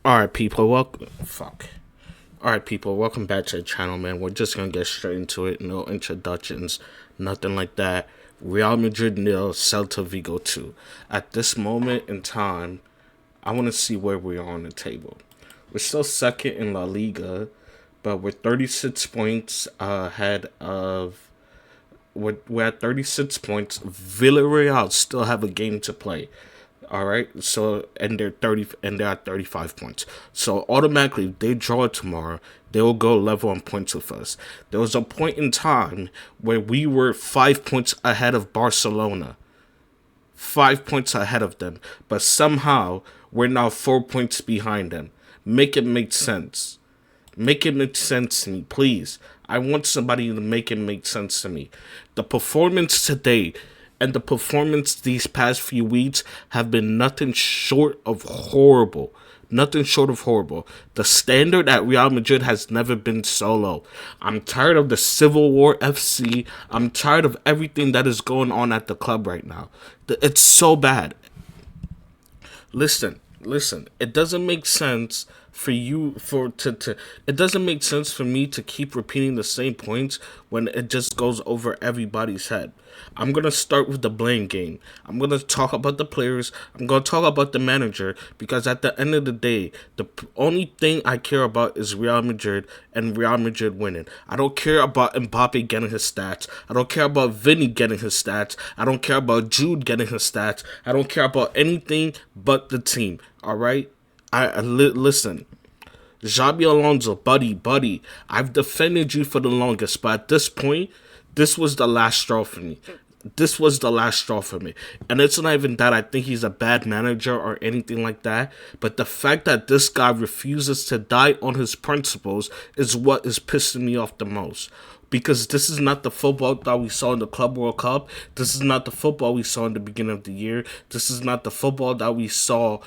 Alright, people, welcome. Fuck. Alright, people, welcome back to the channel, man. We're just gonna get straight into it. No introductions, nothing like that. Real Madrid nil, Celta Vigo 2. At this moment in time, I want to see where we are on the table. We're still second in La Liga, but we're 36 points ahead of. We're at 36 points. Villarreal still have a game to play. All right. So they're at 35 points. So automatically, if they draw tomorrow, they will go level on points with us. There was a point in time where we were 5 points ahead of Barcelona, 5 points ahead of them, but somehow we're now 4 points behind them. Make it make sense. Make it make sense to me, please. I want somebody to make it make sense to me. The performance today and the performance these past few weeks have been nothing short of horrible. Nothing short of horrible. The standard at Real Madrid has never been so low. I'm tired of the Civil War FC. I'm tired of everything that is going on at the club right now. It's so bad. Listen. It doesn't make sense for you to it doesn't make sense for me to keep repeating the same points when it just goes over everybody's head. I'm going to start with the blame game. I'm going to talk about the players. I'm going to talk about the manager because at the end of the day, the only thing I care about is Real Madrid and Real Madrid winning. I don't care about Mbappe getting his stats. I don't care about Vinny getting his stats. I don't care about Jude getting his stats. I don't care about anything but the team. All right? Listen. Xabi Alonso, buddy, I've defended you for the longest, but at this point, this was the last straw for me. This was the last straw for me. And it's not even that I think he's a bad manager or anything like that, but the fact that this guy refuses to die on his principles is what is pissing me off the most. Because this is not the football that we saw in the Club World Cup. This is not the football we saw in the beginning of the year. This is not the football that we saw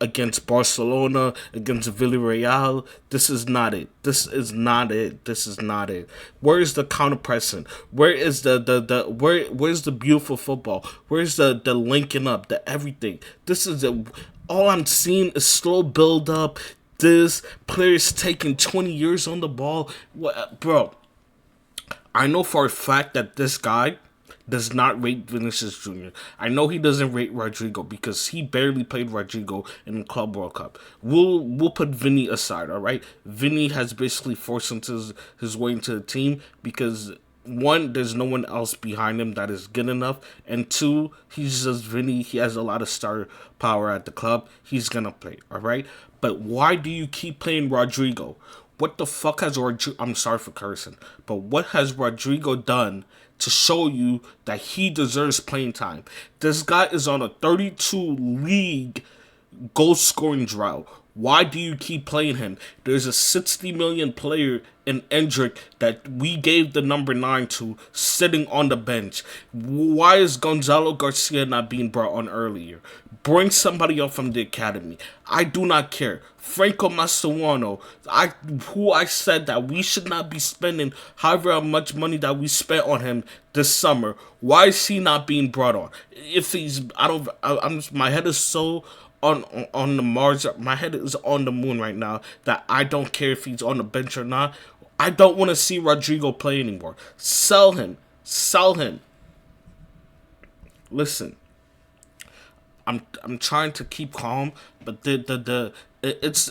against Barcelona, against Villarreal. This is not it. This is not it. This is not it. Where is the counter pressing? Where is where's the beautiful football? Where's the linking up, the everything? This is it. All I'm seeing is slow build up. This players taking 20 years on the ball. What, bro? I know for a fact that this guy does not rate Vinicius Jr. I know he doesn't rate Rodrygo because he barely played Rodrygo in the Club World Cup. We'll put Vinny aside, all right? Vinny has basically forced his way into the team because one, there's no one else behind him that is good enough, and two, he's just Vinny. He has a lot of star power at the club. He's gonna play, all right? But why do you keep playing Rodrygo? What the fuck has Rodrygo... I'm sorry for cursing, but what has Rodrygo done to show you that he deserves playing time? This guy is on a 32 league goal scoring drought. Why do you keep playing him? There's a 60 million player in Endrick that we gave the number 9 to sitting on the bench. Why is Gonzalo Garcia not being brought on earlier? Bring somebody up from the academy. I do not care. Franco Massauano, who I said that we should not be spending however much money that we spent on him this summer. Why is he not being brought on? If he's, my head is so on the Mars. My head is on the moon right now that I don't care if he's on the bench or not. I don't want to see Rodrygo play anymore. Sell him. Sell him. Listen, I'm trying to keep calm, but it's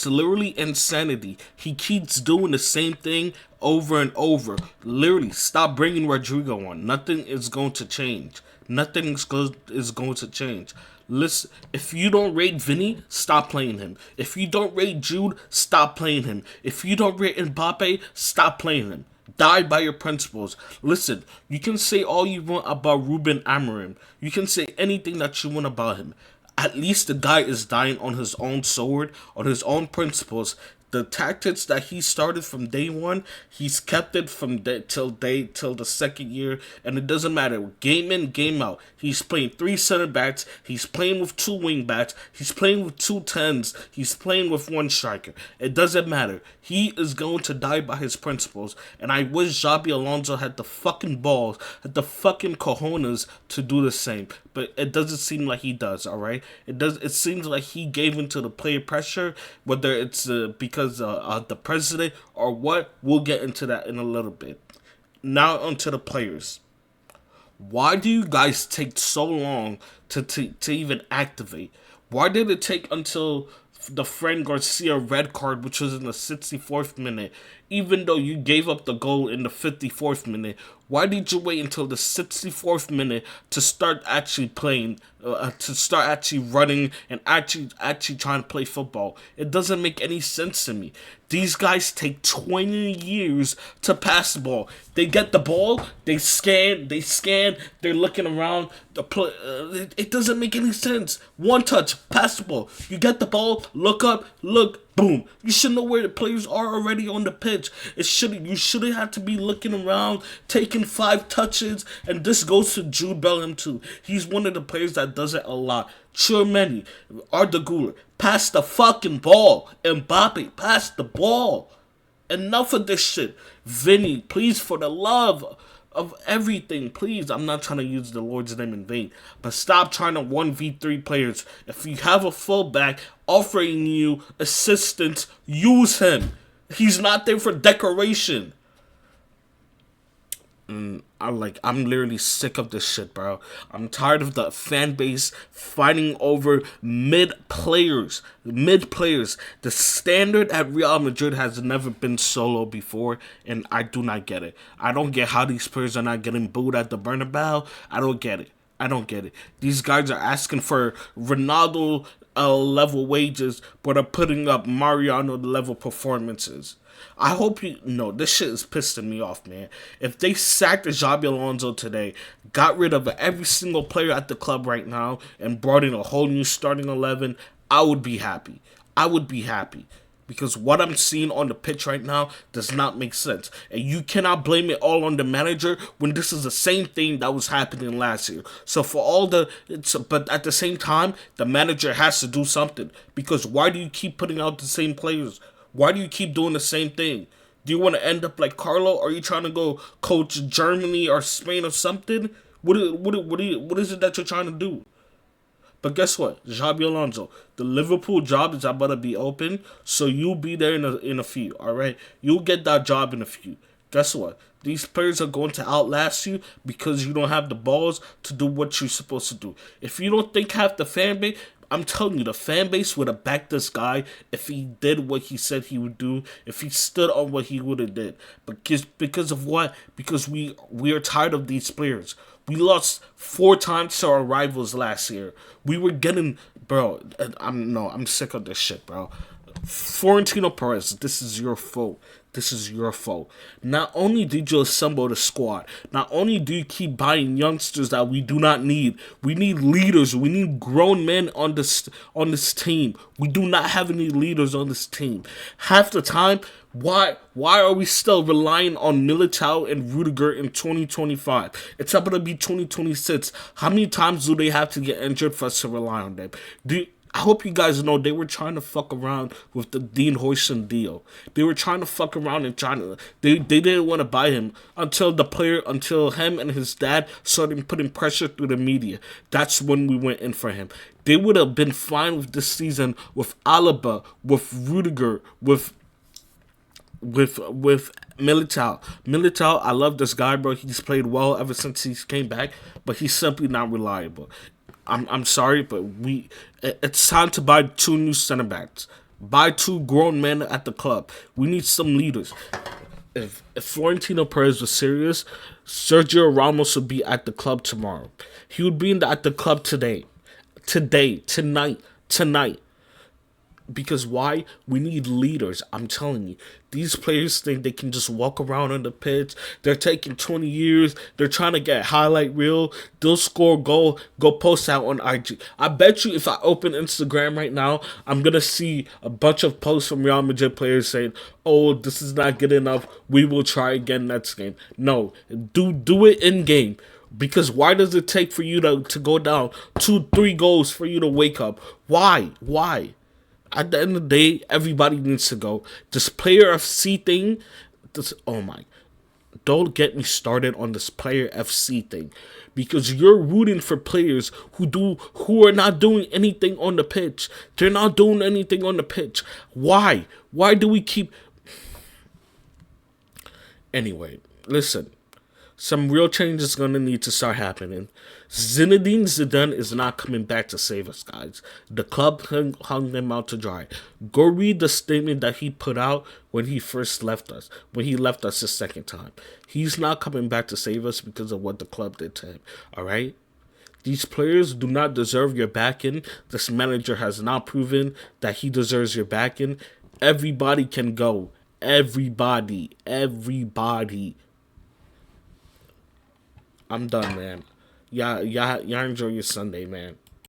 literally insanity. He keeps doing the same thing over and over. Literally, stop bringing Rodrygo on. Nothing is going to change. Nothing is going to change. Listen, if you don't rate Vinny, stop playing him. If you don't rate Jude, stop playing him. If you don't rate Mbappe, stop playing him. Die by your principles. Listen, you can say all you want about Ruben Amorim. You can say anything that you want about him. At least the guy is dying on his own sword, on his own principles, The tactics that he started from day one, he's kept it from till the second year, and it doesn't matter. Game in, game out. He's playing 3 center backs. He's playing with 2 wing backs. He's playing with 2 10s. He's playing with 1 striker. It doesn't matter. He is going to die by his principles, and I wish Xabi Alonso had the fucking balls, had the fucking cojones to do the same. But it doesn't seem like he does. All right, it does. It seems like he gave into the player pressure, whether it's because the president or what. We'll get into that in a little bit. Now onto the players. Why do you guys take so long to even activate? Why did it take until the Fran Garcia red card, which was in the 64th minute, even though you gave up the goal in the 54th minute? Why did you wait until the 64th minute to start actually playing, to start actually running and actually trying to play football? It doesn't make any sense to me. These guys take 20 years to pass the ball. They get the ball, they scan, they're looking around. It doesn't make any sense. One touch, pass the ball. You get the ball, look up, look, boom. You should know where the players are already on the pitch. You shouldn't have to be looking around, taking 5 touches, and this goes to Jude Bellingham too. He's one of the players that does it a lot. Chouameni, Arda Güler, pass the fucking ball. Mbappe, pass the ball. Enough of this shit. Vinny, please, for the love of everything, please. I'm not trying to use the Lord's name in vain, but stop trying to 1v3 players. If you have a fullback offering you assistance, use him. He's not there for decoration. I'm literally sick of this shit, bro. I'm tired of the fan base fighting over mid players. The standard at Real Madrid has never been so low before, and I do not get it. I don't get how these players are not getting booed at the Bernabeu. I don't get it. These guys are asking for Ronaldo level wages, but are putting up Mariano level performances. I hope you know this shit is pissing me off, man. If they sacked Xabi Alonso today, got rid of every single player at the club right now, and brought in a whole new starting 11, I would be happy. Because what I'm seeing on the pitch right now does not make sense. And you cannot blame it all on the manager when this is the same thing that was happening last year. So but at the same time, the manager has to do something. Because why do you keep putting out the same players? Why do you keep doing the same thing? Do you want to end up like Carlo? Or are you trying to go coach Germany or Spain or something? What is it that you're trying to do? But guess what? Xabi Alonso, the Liverpool job is about to be open, so you'll be there in a few, all right? You'll get that job in a few. Guess what? These players are going to outlast you because you don't have the balls to do what you're supposed to do. If you don't think half the fan base, I'm telling you, the fan base would have backed this guy if he did what he said he would do, if he stood on what he would have did. But because of what? Because we are tired of these players. We lost 4 times to our rivals last year. We were getting, bro. I'm sick of this shit, bro. Florentino Perez, this is your fault. Not only did you assemble the squad, not only do you keep buying youngsters that we do not need, we need leaders. We need grown men on this team. We do not have any leaders on this team. Half the time, why are we still relying on Militao and Rodrygo in 2025? It's about to be 2026. How many times do they have to get injured for us to rely on them? I hope you guys know they were trying to fuck around with the Dean Huijsen deal. They were trying to fuck around and they didn't want to buy him until him and his dad started putting pressure through the media. That's when we went in for him. They would have been fine with this season with Alaba, with Rodrygo, with Militao. Militao, I love this guy, bro. He's played well ever since he came back, but he's simply not reliable. I'm sorry, but it's time to buy 2 new center backs. Buy 2 grown men at the club. We need some leaders. If Florentino Perez was serious, Sergio Ramos would be at the club tomorrow. He would be at the club today. Tonight. Because why? We need leaders. I'm telling you. These players think they can just walk around on the pitch. They're taking 20 years. They're trying to get highlight reel. They'll score goal, go post out on IG. I bet you if I open Instagram right now, I'm going to see a bunch of posts from Real Madrid players saying, oh, this is not good enough. We will try again next game. No, do it in game. Because why does it take for you to go down 2-3 goals for you to wake up? Why? Why? At the end of the day, everybody needs to go. This player FC thing, oh my, don't get me started on this player FC thing, because you're rooting for players who are not doing anything on the pitch. They're not doing anything on the pitch. Why? Why do we keep? Anyway, listen. Some real change is going to need to start happening. Zinedine Zidane is not coming back to save us, guys. The club hung them out to dry. Go read the statement that he put out when he first left us, when he left us the second time. He's not coming back to save us because of what the club did to him, all right? These players do not deserve your backing. This manager has not proven that he deserves your backing. Everybody can go. Everybody. I'm done, man. Y'all enjoy your Sunday, man.